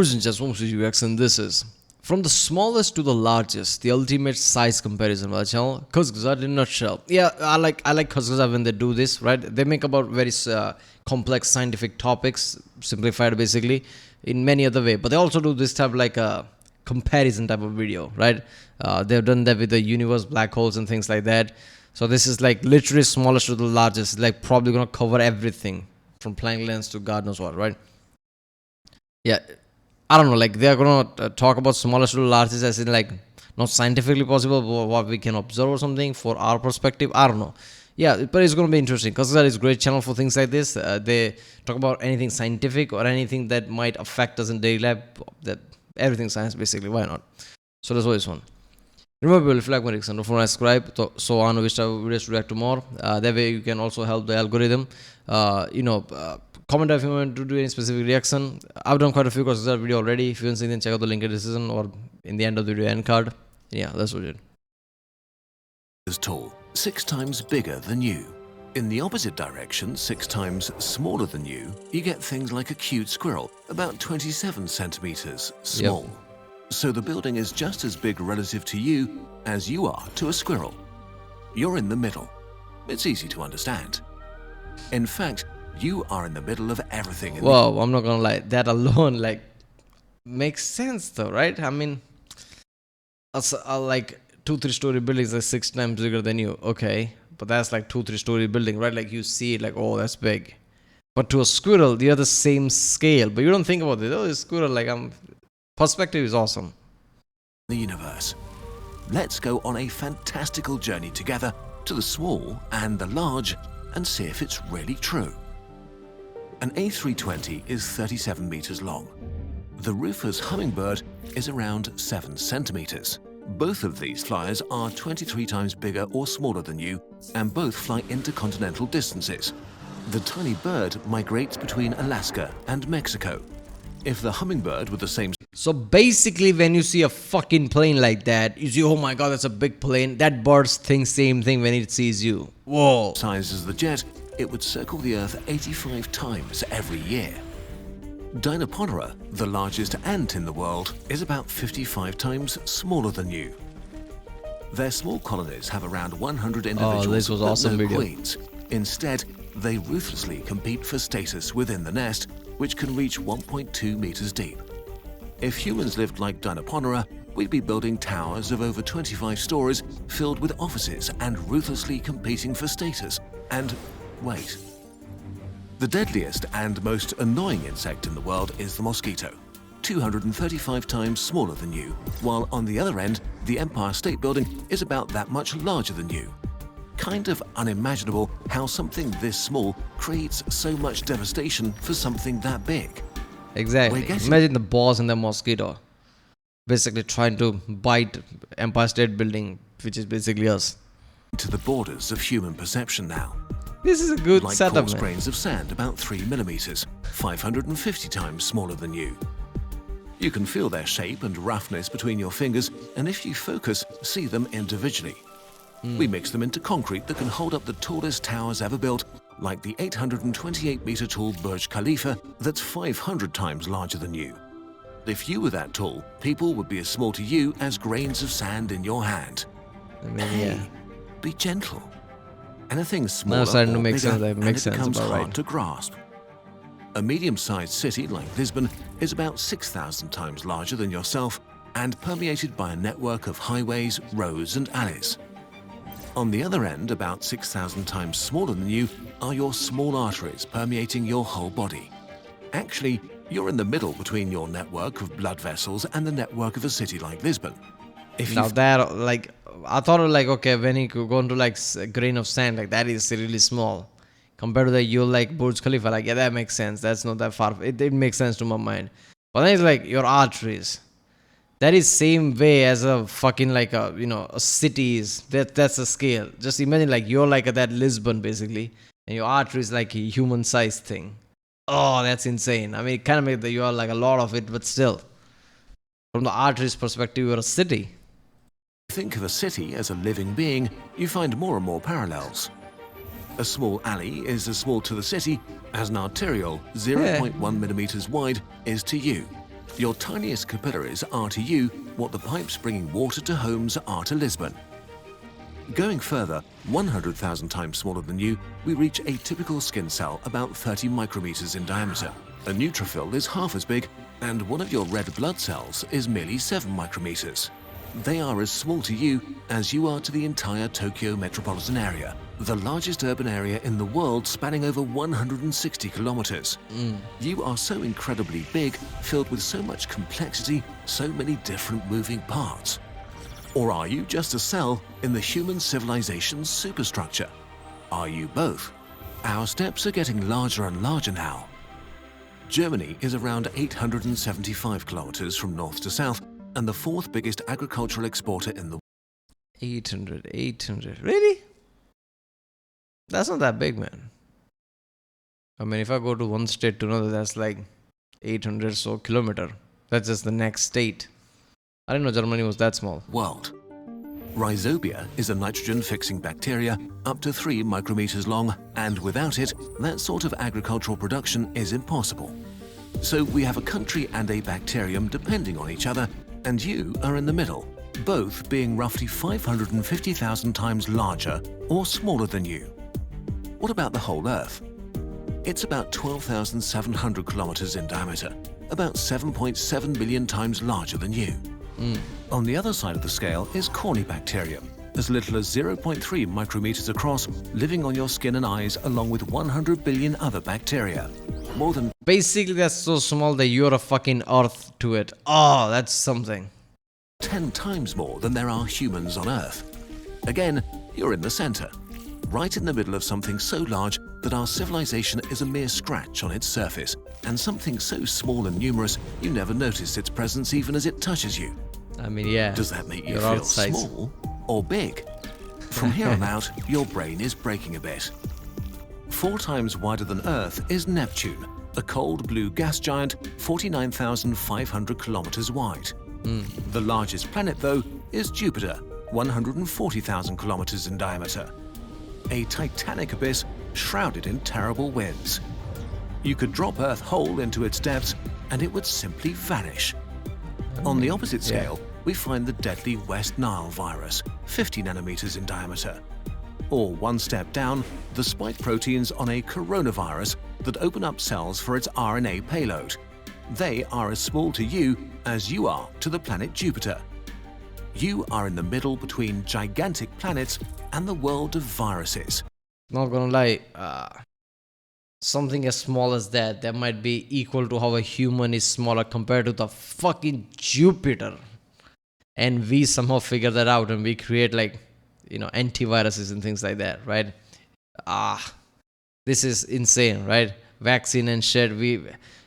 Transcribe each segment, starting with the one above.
Just want to reaction. This is from the smallest to the largest, the ultimate size comparison on the channel. Kurzgesagt in a nutshell. Yeah, I like Kurzgesagt when they do this, right? They make about very complex scientific topics, simplified basically, in many other way. But they also do this type like a comparison type of video, right? They've done that with the universe, black holes, and things like that. So this is like literally smallest to the largest, like probably gonna cover everything from Planck lens to God knows what, right? Yeah, I don't know, like they are gonna talk about smallest to the largest as in like not scientifically possible, but what we can observe or something for our perspective. I don't know. Yeah, but it's gonna be interesting because that is a great channel for things like this. They talk about anything scientific or anything that might affect us in daily life. That everything science basically. Why not? So that's always fun. Remember, if you like my reaction, don't forget to subscribe so on which type of videos to react to more. That way you can also help the algorithm. Comment if you want to do any specific reaction. I've done quite a few courses that video already. If you haven't seen them, check out the link in the description or in the end of the video end card. Yeah, that's what it. As tall, 6 times bigger than you. In the opposite direction, 6 times smaller than you get things like a cute squirrel, about 27 centimeters small. Yep. So the building is just as big relative to you as you are to a squirrel. You're in the middle. It's easy to understand. In fact, you are in the middle of everything. Whoa, I'm not gonna lie. That alone, like, makes sense though, right? I mean, like 2-3 story buildings are 6 times bigger than you. Okay, but that's like 2-3 story building, right? Like you see it like, oh, that's big. But to a squirrel, you're the same scale. But you don't think about it. Oh, this squirrel, like perspective is awesome. The universe. Let's go on a fantastical journey together to the small and the large and see if it's really true. An A320 is 37 meters long. The Rufus hummingbird is around 7 centimeters. Both of these flyers are 23 times bigger or smaller than you, and both fly intercontinental distances. The tiny bird migrates between Alaska and Mexico. If the hummingbird with the same... So basically, when you see a fucking plane like that, you see, oh my god, that's a big plane. That bird thinks same thing when it sees you. Whoa. ...size as the jet, it would circle the Earth 85 times every year. Dinoponera, the largest ant in the world, is about 55 times smaller than you. Their small colonies have around 100 individuals, this was awesome but no video. queens. Instead, they ruthlessly compete for status within the nest, which can reach 1.2 meters deep. If humans lived like Dinoponera, we'd be building towers of over 25 stories filled with offices and ruthlessly competing for status. And wait. The deadliest and most annoying insect in the world is the mosquito, 235 times smaller than you, while on the other end, the Empire State Building is about that much larger than you. Kind of unimaginable how something this small creates so much devastation for something that big. Exactly. Imagine the boss and the mosquito basically trying to bite Empire State Building, which is basically us. To the borders of human perception now. This is a good like setup, coarse man. grains of sand about 3 millimeters, 550 times smaller than you. You can feel their shape and roughness between your fingers, and if you focus, see them individually. We mix them into concrete that can hold up the tallest towers ever built, like the 828-meter tall Burj Khalifa that's 500 times larger than you. If you were that tall, people would be as small to you as grains of sand in your hand. I mean, yeah. Be gentle. Anything smaller Now starting to or make bigger, sense. That and makes it sense becomes about hard right. to grasp. A medium-sized city like Lisbon is about 6,000 times larger than yourself and permeated by a network of highways, roads and alleys. On the other end, about 6,000 times smaller than you, are your small arteries permeating your whole body. Actually, you're in the middle between your network of blood vessels and the network of a city like Lisbon. Now that, like, I thought like, okay, when you go into like a grain of sand, like that is really small. Compared to the you like Burj Khalifa, like, yeah, that makes sense. That's not that far. It makes sense to my mind. But then it's like your arteries. That is same way as a fucking like a, a cities. That's a scale. Just imagine like you're like that Lisbon basically, and your artery is like a human sized thing. Oh, that's insane. I mean, it kind of makes that you are like a lot of it, but still, from the arteries perspective, you're a city. Think of a city as a living being, you find more and more parallels. A small alley is as small to the city as an arteriole 0.1 millimeters wide is to you. Your tiniest capillaries are to you what the pipes bringing water to homes are to Lisbon. Going further, 100,000 times smaller than you, we reach a typical skin cell about 30 micrometers in diameter. A neutrophil is half as big, and one of your red blood cells is merely 7 micrometers. They are as small to you as you are to the entire Tokyo metropolitan area, the largest urban area in the world spanning over 160 kilometers. You are so incredibly big, filled with so much complexity, so many different moving parts. Or are you just a cell in the human civilization's superstructure? Are you both? Our steps are getting larger and larger now. Germany is around 875 kilometers from north to south and the fourth biggest agricultural exporter in the world. 800. Really? That's not that big, man. I mean, if I go to one state to another, that's like 800 so kilometer. That's just the next state. I didn't know Germany was that small. World. Rhizobia is a nitrogen-fixing bacteria up to 3 micrometers long, and without it, that sort of agricultural production is impossible. So we have a country and a bacterium depending on each other, and you are in the middle, both being roughly 550,000 times larger or smaller than you. What about the whole Earth? It's about 12,700 kilometers in diameter, about 7.7 billion times larger than you. On the other side of the scale is Corynebacterium, as little as 0.3 micrometers across, living on your skin and eyes along with 100 billion other bacteria. More than Basically, that's so small that you're a fucking Earth to it. Oh, that's something. 10 times more than there are humans on Earth. Again, you're in the center, right in the middle of something so large that our civilization is a mere scratch on its surface, and something so small and numerous you never notice its presence even as it touches you. I mean, yeah. Does that make you You're feel outside. small or big? From here on out, your brain is breaking a bit. 4 times wider than Earth is Neptune, a cold blue gas giant 49,500 kilometers wide. The largest planet, though, is Jupiter, 140,000 kilometers in diameter. A titanic abyss shrouded in terrible winds. You could drop Earth whole into its depths and it would simply vanish. On the opposite scale, we find the deadly West Nile virus, 50 nanometers in diameter. Or one step down, the spike proteins on a coronavirus that open up cells for its RNA payload. They are as small to you as you are to the planet Jupiter. You are in the middle between gigantic planets and the world of viruses. Not gonna lie, something as small as that might be equal to how a human is smaller compared to the fucking Jupiter. And we somehow figure that out and we create antiviruses and things like that, right? This is insane, right? Vaccine and shit.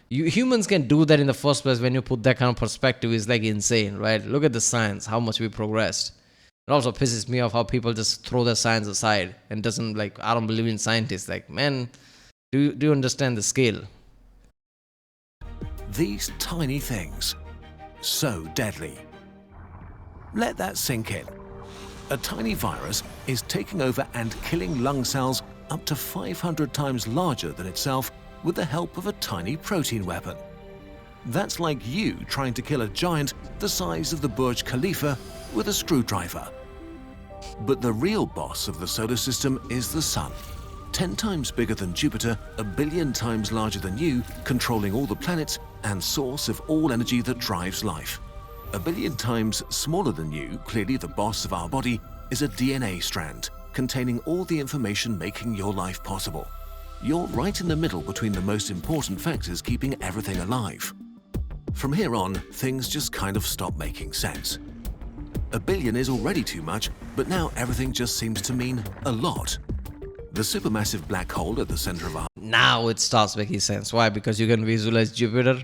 Humans can do that in the first place. When you put that kind of perspective, it's like insane, right? Look at the science, how much we progressed. It also pisses me off how people just throw their science aside and doesn't I don't believe in scientists. Like, man, do you understand the scale? These tiny things, so deadly. Let that sink in. A tiny virus is taking over and killing lung cells up to 500 times larger than itself with the help of a tiny protein weapon. That's like you trying to kill a giant the size of the Burj Khalifa with a screwdriver. But the real boss of the solar system is the Sun. 10 times bigger than Jupiter, a billion times larger than you, controlling all the planets and source of all energy that drives life. A billion times smaller than you, clearly the boss of our body, is a DNA strand containing all the information making your life possible. You're right in the middle between the most important factors keeping everything alive. From here on, things just kind of stop making sense. A billion is already too much, but now everything just seems to mean a lot. The supermassive black hole at the center of our... Now it starts making sense. Why? Because you can visualize Jupiter.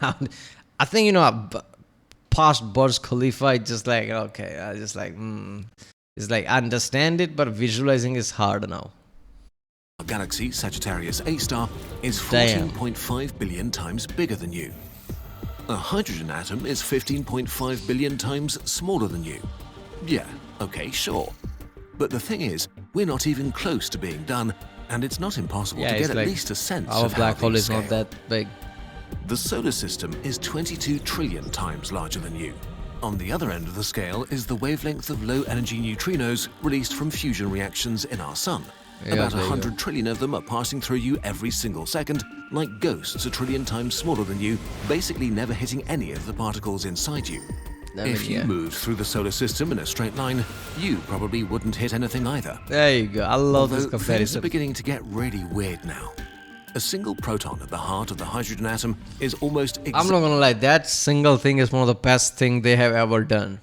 I think, past Burj Khalifa, it's just it's like, I understand it, but visualizing is hard now. Our galaxy, Sagittarius A star, is 14.5 billion times bigger than you. A hydrogen atom is 15.5 billion times smaller than you. Yeah, okay, sure. But the thing is, we're not even close to being done, and it's not impossible to get at least a sense our of black how hole things is not scale. that big. The solar system is 22 trillion times larger than you. On the other end of the scale is the wavelength of low-energy neutrinos released from fusion reactions in our sun. Yeah, About there you 100 trillion of them are passing through you every single second, like ghosts a trillion times smaller than you, basically never hitting any of the particles inside you. If you moved through the solar system in a straight line, you probably wouldn't hit anything either. There you go. I love this Although things are comparison. beginning to get really weird now. A single proton at the heart of the hydrogen atom is almost I'm not gonna lie, that single thing is one of the best thing they have ever done.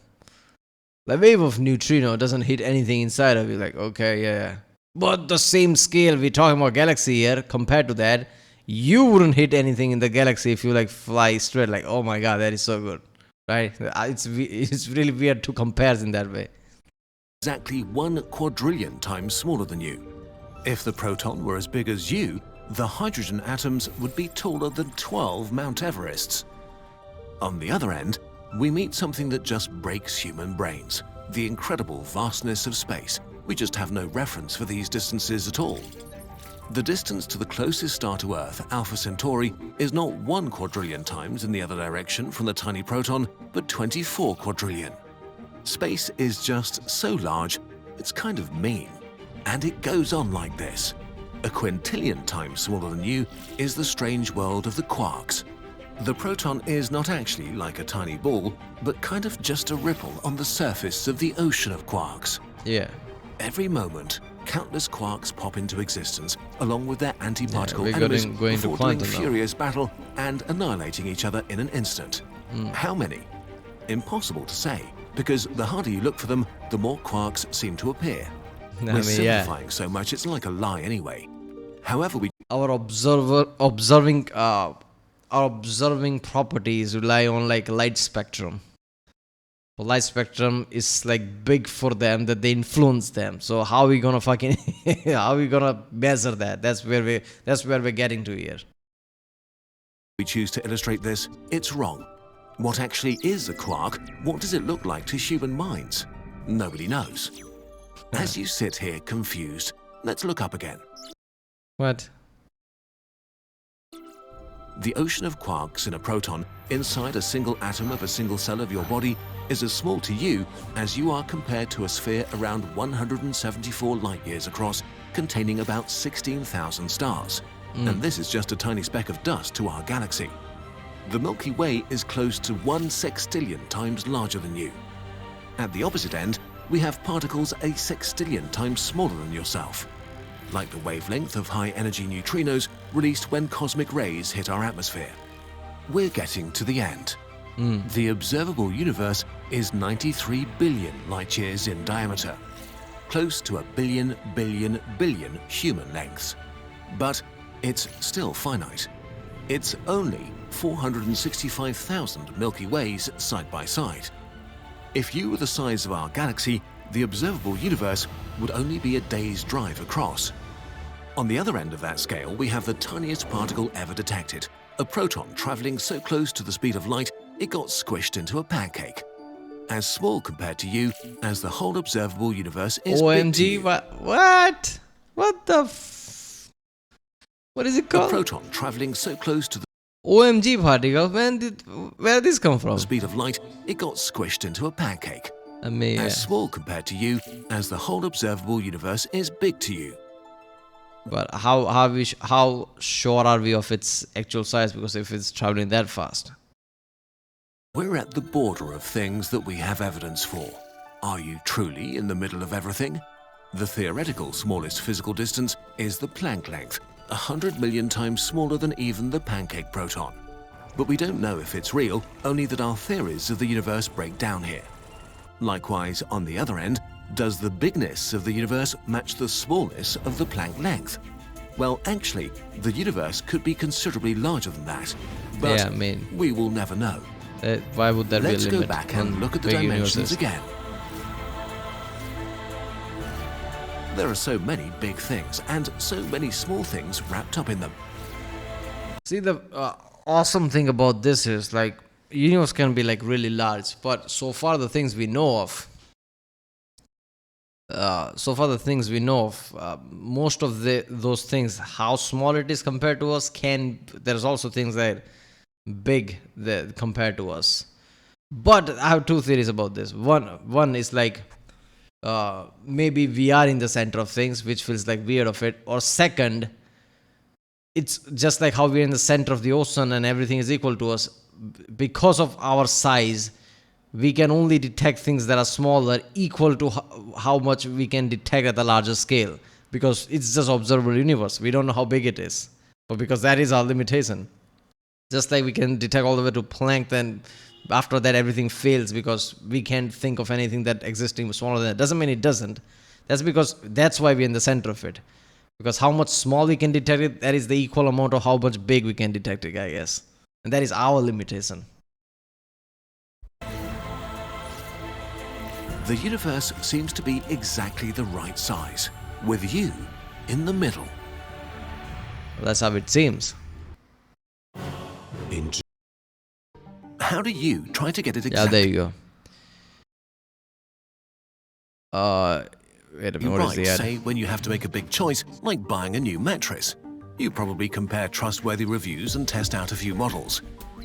The wave of neutrino doesn't hit anything inside of you, like, okay, yeah. But the same scale, we're talking about galaxy here, compared to that, you wouldn't hit anything in the galaxy if you like fly straight, like, oh my god, that is so good. Right? It's really weird to compare in that way. exactly 1 quadrillion times smaller than you. If the proton were as big as you, the hydrogen atoms would be taller than 12 Mount Everests. On the other end, we meet something that just breaks human brains: the incredible vastness of space. We just have no reference for these distances at all. The distance to the closest star to Earth, Alpha Centauri, is not 1 quadrillion times in the other direction from the tiny proton, but 24 quadrillion. Space is just so large, it's kind of mean. And it goes on like this. A quintillion times smaller than you is the strange world of the quarks. The proton is not actually like a tiny ball, but kind of just a ripple on the surface of the ocean of quarks. Yeah. Every moment, countless quarks pop into existence, along with their antiparticle we're enemies, going to before doing quantum now. furious battle and annihilating each other in an instant. How many? Impossible to say, because the harder you look for them, the more quarks seem to appear. We're simplifying so much, it's like a lie anyway. However, Our observing properties rely on like light spectrum. The light spectrum is like big for them that they influence them. So how are we gonna fucking how are we gonna measure that? That's where we're getting to here. we choose to illustrate this, it's wrong. What actually is a quark? What does it look like to human minds? Nobody knows. As you sit here confused, let's look up again. What? The ocean of quarks in a proton inside a single atom of a single cell of your body is as small to you as you are compared to a sphere around 174 light years across, containing about 16,000 stars. And this is just a tiny speck of dust to our galaxy. The Milky Way is close to 1 sextillion times larger than you. At the opposite end, we have particles a sextillion times smaller than yourself, like the wavelength of high-energy neutrinos released when cosmic rays hit our atmosphere. We're getting to the end. The observable universe is 93 billion light-years in diameter, close to a billion human lengths. But it's still finite. It's only 465,000 Milky Ways side by side. If you were the size of our galaxy, the observable universe would only be a day's drive across. On the other end of that scale, we have the tiniest particle ever detected, a proton traveling so close to the speed of light it got squished into a pancake. As small compared to you as the whole observable universe is big to OMG, you. what? What the what is it A called? proton traveling so close to the OMG particle. Where did this come from? speed of light, it got squished into a pancake. I mean, As small compared to you as the whole observable universe is big to you. but how sure are we of its actual size? Because if it's traveling that fast, We're at the border of things that we have evidence for. Are you truly in the middle of everything? The theoretical smallest physical distance is the Planck length, 100 million times smaller than even the pancake proton. But we don't know if it's real, only that our theories of the universe break down here. Likewise, on the other end, does the bigness of the universe match the smallness of the Planck length? Well, actually, the universe could be considerably larger than that. But yeah, I mean, we will never know. why would that Let's be a go limit back on and look at the big dimensions universes? again. There are so many big things and so many small things wrapped up in them. See, the awesome thing about this is like universe can be like really large, but so far the things we know of, most of those things, how small it is compared to us, there's also things that big compared to us. But I have two theories about this. One is like maybe we are in the center of things, which feels like weird of it. Or second, it's just like how we're in the center of the ocean and everything is equal to us. Because of our size, we can only detect things that are smaller equal to how much we can detect at the larger scale, because it's just observable universe. We don't know how big it is, but because that is our limitation. Just like we can detect all the way to Planck, then after that everything fails because we can't think of anything that existing smaller than that. Doesn't mean it doesn't. That's why we're in the center of it. Because how much small we can detect it, that is the equal amount of how much big we can detect it, I guess. And that is our limitation. The universe seems to be exactly the right size, with you in the middle. That's how it seems. How do you try to get it Yeah, exactly? there you go. Wait a minute, what is Right, the ad? say when you have to make a big choice, like buying a new mattress. You probably compare trustworthy reviews and test out a few models.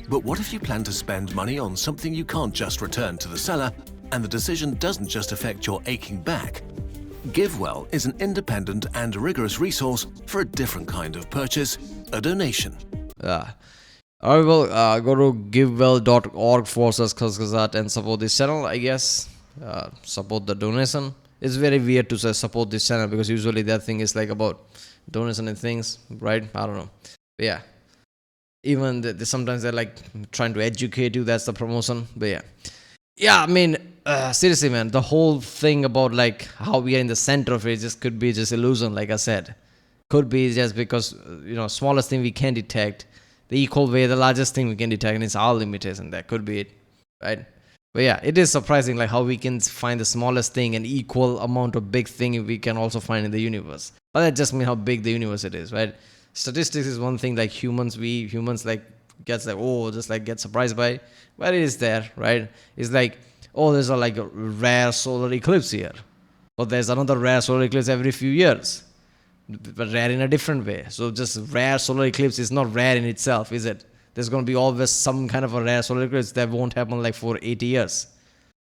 But what if you plan to spend money on something you can't just return to the seller, and the decision doesn't just affect your aching back? GiveWell is an independent and rigorous resource for a different kind of purchase, a donation. Alright, well, go to givewell.org/Kurzgesagt and support this channel, I guess. Support the donation. It's very weird to say support this channel because usually that thing is like about donation and things, right? I don't know. But yeah. Even sometimes they're like trying to educate you. That's the promotion. But yeah. Yeah, I mean, seriously, man, the whole thing about like how we are in the center of it just could be just illusion, like I said. Could be just because, smallest thing we can detect, the equal way, the largest thing we can detect, and it's our limitation. That could be it, right? But yeah, it is surprising like how we can find the smallest thing and equal amount of big thing we can also find in the universe. But that just means how big the universe it is, right? Statistics is one thing, like we humans like get surprised by, but it is there, right? It's like, oh, there's a rare solar eclipse here, but there's another rare solar eclipse every few years, but rare in a different way. So just rare solar eclipse is not rare in itself, is it? There's going to be always some kind of a rare solar eclipse that won't happen like for 80 years.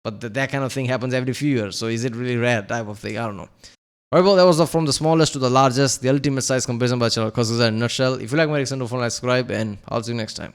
But that kind of thing happens every few years. So is it really rare type of thing? I don't know. Alright, well, that was from the smallest to the largest, the ultimate size comparison by channel Kurzgesagt in a nutshell. If you like my reason, don't forget to subscribe, and I'll see you next time.